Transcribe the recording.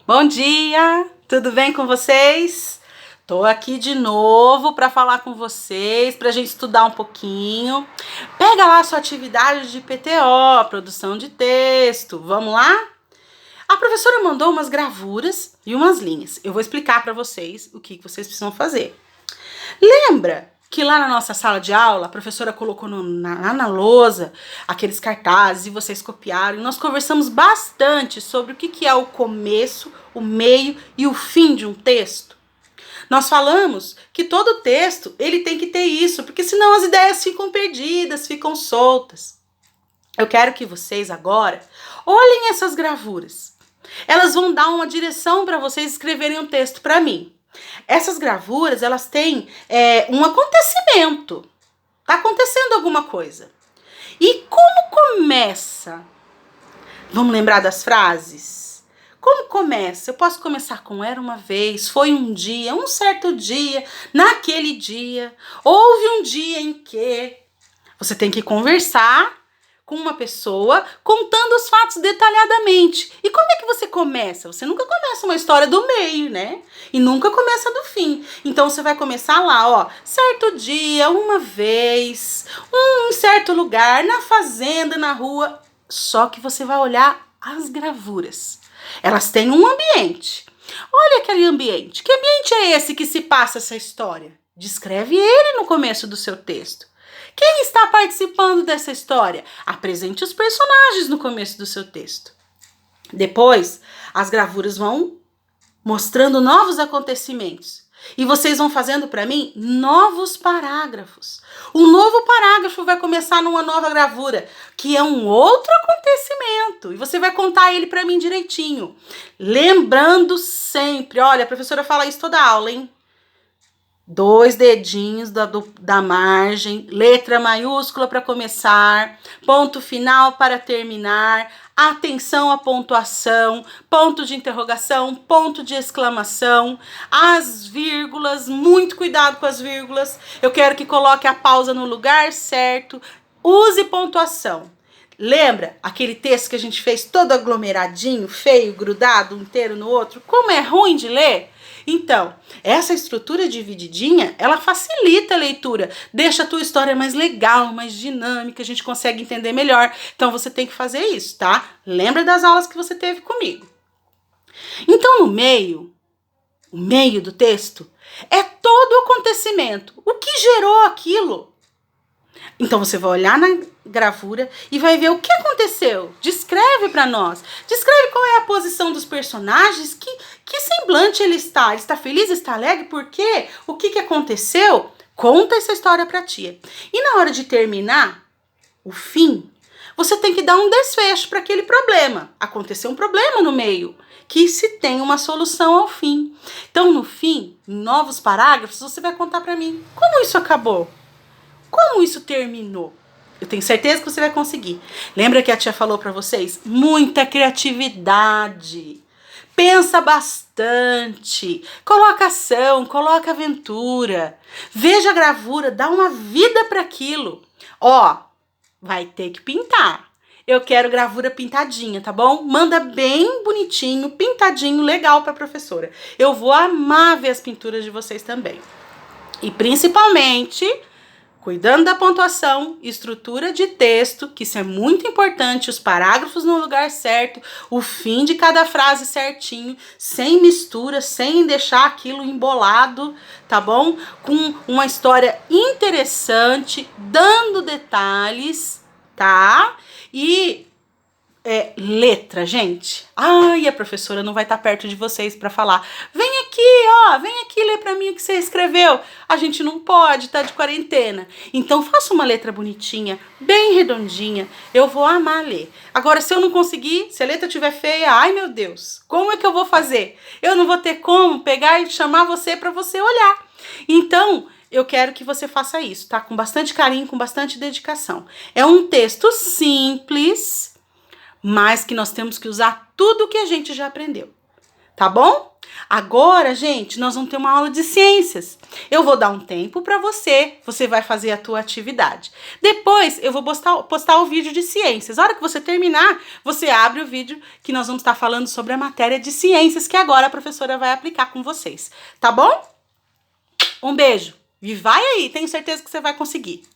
Bom dia, tudo bem com vocês? Tô aqui de novo para falar com vocês, para a gente estudar um pouquinho. Pega lá a sua atividade de PTO, produção de texto, vamos lá? A professora mandou umas gravuras e umas linhas. Eu vou explicar para vocês o que vocês precisam fazer. Lembra que lá na nossa sala de aula, a professora colocou na lousa aqueles cartazes e vocês copiaram. E nós conversamos bastante sobre o que é o começo, o meio e o fim de um texto. Nós falamos que todo texto ele tem que ter isso, porque senão as ideias ficam perdidas, ficam soltas. Eu quero que vocês agora olhem essas gravuras. Elas vão dar uma direção para vocês escreverem um texto para mim. Essas gravuras, elas têm um acontecimento. Tá acontecendo alguma coisa. E como começa? Vamos lembrar das frases? Como começa? Eu posso começar com era uma vez, foi um dia, um certo dia, naquele dia, houve um dia em que... Você tem que conversar com uma pessoa contando os fatos detalhadamente. E como é que você começa? Você nunca começa uma história do meio, né? E nunca começa do fim. Então você vai começar lá, ó, certo dia, uma vez, em certo lugar, na fazenda, na rua. Só que você vai olhar as gravuras. Elas têm um ambiente. Olha aquele ambiente. Que ambiente é esse que se passa essa história? Descreve ele no começo do seu texto. Quem está participando dessa história? Apresente os personagens no começo do seu texto. Depois, as gravuras vão mostrando novos acontecimentos. E vocês vão fazendo para mim novos parágrafos. Um novo parágrafo vai começar numa nova gravura, que é um outro acontecimento. E você vai contar ele para mim direitinho. Lembrando sempre, olha, a professora fala isso toda aula, hein? 2 dedinhos da margem, letra maiúscula para começar, ponto final para terminar, atenção à pontuação, ponto de interrogação, ponto de exclamação, as vírgulas, muito cuidado com as vírgulas, eu quero que coloque a pausa no lugar certo, use pontuação. Lembra aquele texto que a gente fez todo aglomeradinho, feio, grudado, um inteiro no outro? Como é ruim de ler? Então, essa estrutura divididinha, ela facilita a leitura, deixa a tua história mais legal, mais dinâmica, a gente consegue entender melhor. Então, você tem que fazer isso, tá? Lembra das aulas que você teve comigo. Então, o meio do texto, é todo o acontecimento. O que gerou aquilo? Então, você vai olhar na gravura e vai ver o que aconteceu. Descreve para nós. Descreve qual é a posição dos personagens, que semblante ele está. Ele está feliz, está alegre, por quê? O que aconteceu? Conta essa história para tia. E na hora de terminar, o fim, você tem que dar um desfecho para aquele problema. Aconteceu um problema no meio, que se tem uma solução ao fim. Então, no fim, em novos parágrafos, você vai contar para mim como isso acabou. Como isso terminou? Eu tenho certeza que você vai conseguir. Lembra que a tia falou para vocês? Muita criatividade. Pensa bastante. Coloca ação, coloca aventura. Veja a gravura, dá uma vida para aquilo. Ó, vai ter que pintar. Eu quero gravura pintadinha, tá bom? Manda bem bonitinho, pintadinho, legal para a professora. Eu vou amar ver as pinturas de vocês também. E principalmente... cuidando da pontuação, estrutura de texto, que isso é muito importante, os parágrafos no lugar certo, o fim de cada frase certinho, sem mistura, sem deixar aquilo embolado, tá bom? Com uma história interessante, dando detalhes, tá? E letra, gente. Ai, a professora não vai estar perto de vocês para falar. Vem aqui ler para mim o que você escreveu. A gente não pode, tá de quarentena. Então faça uma letra bonitinha, bem redondinha. Eu vou amar ler. Agora, se eu não conseguir, se a letra estiver feia, ai meu Deus, como é que eu vou fazer? Eu não vou ter como pegar e chamar você para você olhar. Então, eu quero que você faça isso, tá? Com bastante carinho, com bastante dedicação. É um texto simples, mas que nós temos que usar tudo que a gente já aprendeu, tá bom? Agora, gente, nós vamos ter uma aula de ciências. Eu vou dar um tempo para você, você vai fazer a tua atividade. Depois, eu vou postar o vídeo de ciências. A hora que você terminar, você abre o vídeo que nós vamos estar falando sobre a matéria de ciências que agora a professora vai aplicar com vocês. Tá bom? Um beijo. E vai aí, tenho certeza que você vai conseguir.